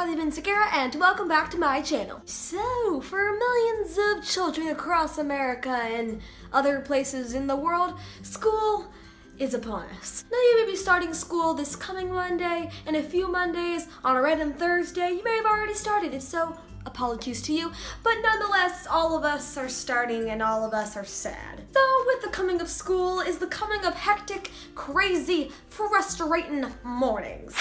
I've been Sakura and welcome back to my channel. So, for millions of children across America and other places in the world, school is upon us. Now you may be starting school this coming Monday, and a few Mondays, on a random Thursday, you may have already started. If so, apologies to you, but nonetheless, all of us are starting and all of us are sad. So with the coming of school is the coming of hectic, crazy, frustrating mornings.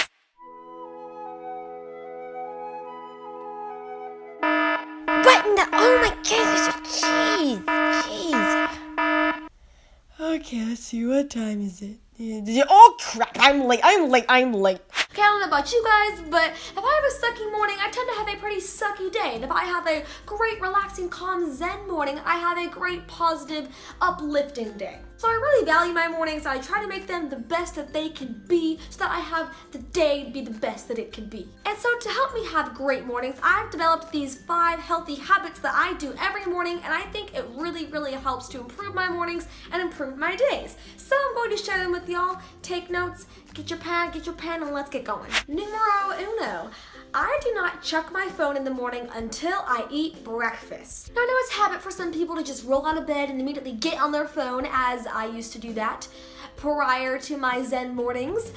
What in the, oh my goodness, jeez. Okay, let's see, what time is it? Oh crap, I'm late. Okay, I don't know about you guys, but if I have a sucky morning, I tend to have a pretty sucky day. And if I have a great, relaxing, calm, zen morning, I have a great, positive, uplifting day. So I really value my mornings. I try to make them the best that they can be so that I have the day be the best that it can be. And so to help me have great mornings, I've developed these 5 healthy habits that I do every morning, and I think it really, really helps to improve my mornings and improve my days. So I'm going to share them with y'all. Take notes, get your pad, get your pen, and let's get going. Numero uno. I do not check my phone in the morning until I eat breakfast. Now I know it's a habit for some people to just roll out of bed and immediately get on their phone, as I used to do that prior to my Zen mornings,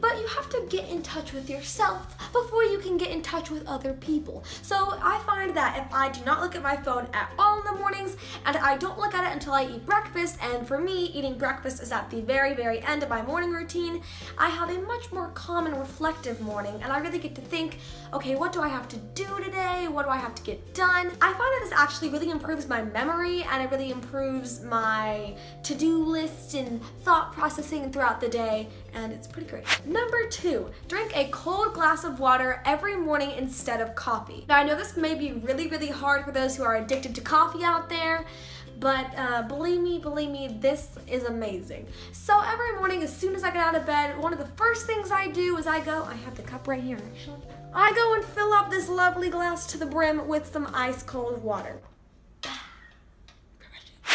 but you have to get in touch with yourself before you can get in touch with other people. So I find that if I do not look at my phone at all in the mornings, and I don't look at it until I eat breakfast, and for me, eating breakfast is at the very, very end of my morning routine, I have a much more calm and reflective morning, and I really get to think, okay, what do I have to do today? What do I have to get done? I find that this actually really improves my memory, and it really improves my to-do list and thought processing throughout the day, and it's pretty great. Number 2, drink a cold glass of water every morning instead of coffee. Now I know this may be really, really hard for those who are addicted to coffee out there, but believe me, this is amazing. So every morning, as soon as I get out of bed, one of the first things I do is I have the cup right here actually. I go and fill up this lovely glass to the brim with some ice cold water.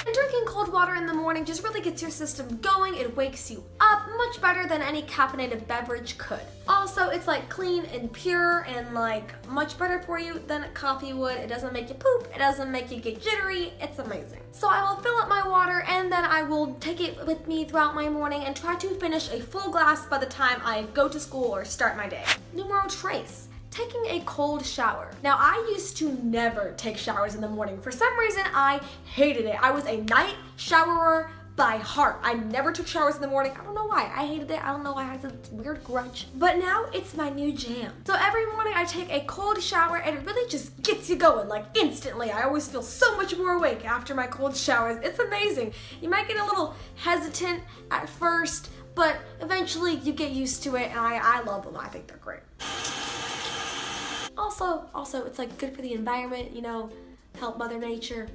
And drinking cold water in the morning just really gets your system going. It wakes you up much better than any caffeinated beverage could. Also, it's like clean and pure and like much better for you than coffee would. It doesn't make you poop. It doesn't make you get jittery. It's amazing. So I will fill up my water and then I will take it with me throughout my morning and try to finish a full glass by the time I go to school or start my day. Numero tres. Taking a cold shower. Now I used to never take showers in the morning. For some reason I hated it. I was a night showerer by heart. I never took showers in the morning. I don't know why. I hated it. I don't know why. I had a weird grudge. But now it's my new jam. So every morning I take a cold shower and it really just gets you going like instantly. I always feel so much more awake after my cold showers. It's amazing. You might get a little hesitant at first, but eventually you get used to it, and I love them. I think they're great. Also, it's like good for the environment, you know, help Mother Nature.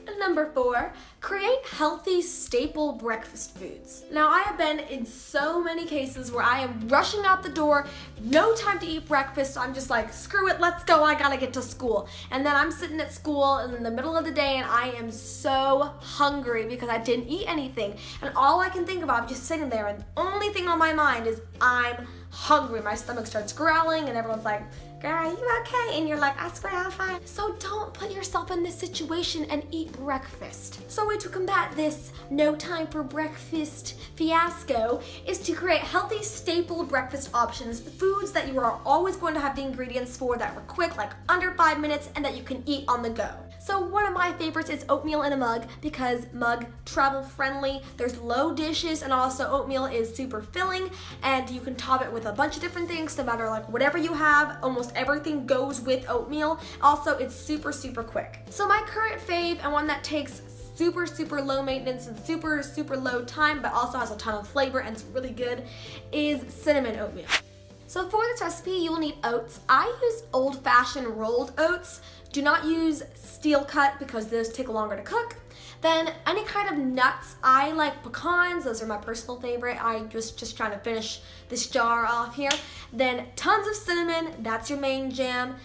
And number 4, create healthy staple breakfast foods. Now I have been in so many cases where I am rushing out the door, no time to eat breakfast, so I'm just like, screw it, let's go, I gotta get to school. And then I'm sitting at school in the middle of the day and I am so hungry because I didn't eat anything. And all I can think about, I'm just sitting there, and the only thing on my mind is I'm hungry. My stomach starts growling and everyone's like, girl, are you okay? And you're like, I swear I'm fine. So don't put yourself in this situation and eat breakfast. So a way to combat this no time for breakfast fiasco is to create healthy staple breakfast options, foods that you are always going to have the ingredients for, that are quick, like under 5 minutes, and that you can eat on the go. So one of my favorites is oatmeal in a mug, because mug travel friendly, there's low dishes, and also oatmeal is super filling, and you can top it with a bunch of different things, no matter like whatever you have, almost everything goes with oatmeal. Also, it's super, super quick. So my current fave, and one that takes super, super low maintenance and super, super low time, but also has a ton of flavor and it's really good, is cinnamon oatmeal. So for this recipe, you will need oats. I use old-fashioned rolled oats. Do not use steel cut because those take longer to cook. Then any kind of nuts. I like pecans. Those are my personal favorite. I just trying to finish this jar off here. Then tons of cinnamon. That's your main jam.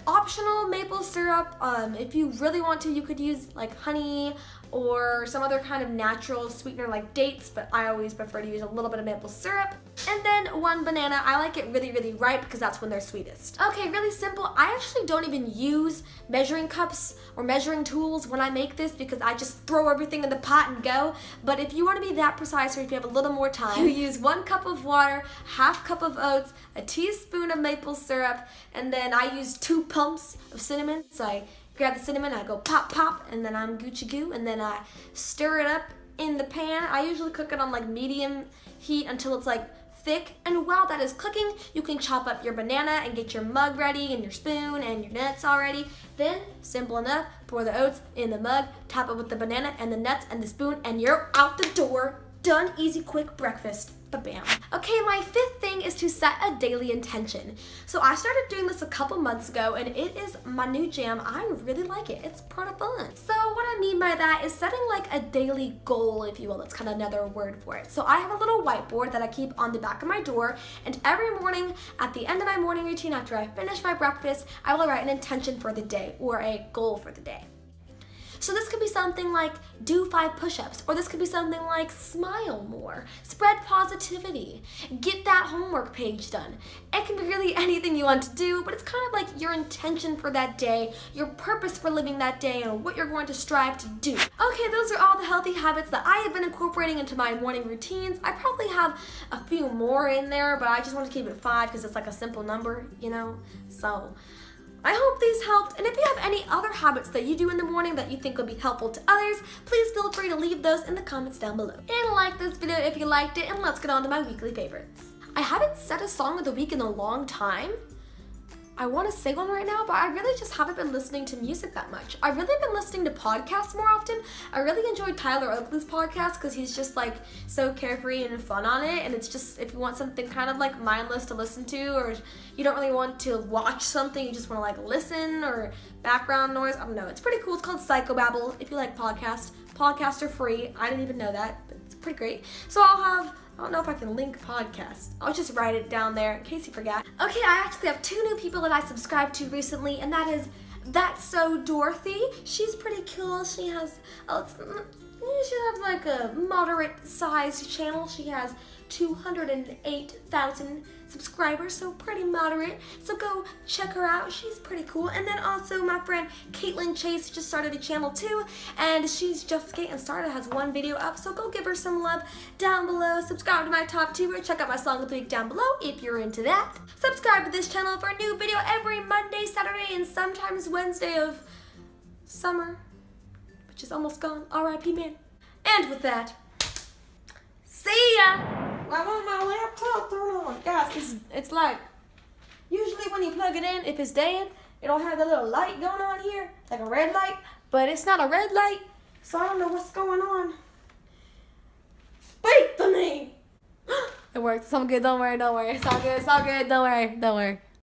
Optional maple syrup. If you really want to, you could use like honey or some other kind of natural sweetener like dates, but I always prefer to use a little bit of maple syrup. And then 1 banana. I like it really, really ripe because that's when they're sweetest. Okay, really simple. I actually don't even use measuring cups or measuring tools when I make this because I just throw everything in the pot and go. But if you want to be that precise or if you have a little more time, you use 1 cup of water, 1/2 cup of oats, a teaspoon of maple syrup, and then I use 2 pumps of cinnamon. So I grab the cinnamon, I go pop, pop, and then I'm Gucci goo, and then I stir it up in the pan. I usually cook it on like medium heat until it's like thick, and while that is cooking, you can chop up your banana and get your mug ready and your spoon and your nuts already. Then, simple enough, pour the oats in the mug, top it with the banana and the nuts and the spoon, and you're out the door. Done, easy, quick breakfast. Ba-bam. Okay, my 5th thing is to set a daily intention. So I started doing this a couple months ago, and it is my new jam. I really like it. It's part of fun. So what I mean by that is setting like a daily goal, if you will. That's kind of another word for it. So I have a little whiteboard that I keep on the back of my door, and every morning at the end of my morning routine after I finish my breakfast, I will write an intention for the day or a goal for the day. So this could be something like do 5 push-ups, or this could be something like smile more, spread positivity, get that homework page done. It can be really anything you want to do, but it's kind of like your intention for that day, your purpose for living that day, and what you're going to strive to do. Okay, those are all the healthy habits that I have been incorporating into my morning routines. I probably have a few more in there, but I just want to keep it 5 because it's like a simple number, you know? So I hope these helped, and if you have any other habits that you do in the morning that you think would be helpful to others, please feel free to leave those in the comments down below. And like this video if you liked it, and let's get on to my weekly favorites. I haven't set a song of the week in a long time. I want to say one right now, but I really just haven't been listening to music that much. I've really been listening to podcasts more often. I really enjoyed Tyler Oakley's podcast because he's just like so carefree and fun on it, and it's just if you want something kind of like mindless to listen to, or you don't really want to watch something, you just want to like listen, or background noise, I don't know. It's pretty cool. It's called PsychoBabble if you like podcasts. Podcasts are free. I didn't even know that, but it's pretty great. So I don't know if I can link podcast. I'll just write it down there in case you forgot. Okay, I actually have 2 new people that I subscribed to recently, and that is That's So Dorothy. She's pretty cool. She has like a moderate sized channel. She has 208,000 subscribers, so pretty moderate. So go check her out. She's pretty cool. And then also my friend Caitlin Chase just started a channel too, and she's just getting started, has 1 video up, so go give her some love down below. Subscribe to my top 2 or check out my song of the week down below if you're into that. Subscribe to this channel for a new video every Monday, Saturday, and sometimes Wednesday of summer, which is almost gone. R.I.P. man. And with that, see ya! I want my laptop turned on. Guys, it's like, usually when you plug it in, if it's dead, it'll have the little light going on here, like a red light, but it's not a red light, so I don't know what's going on. Speak to me! It worked. It's all good. Don't worry. It's all good. Don't worry.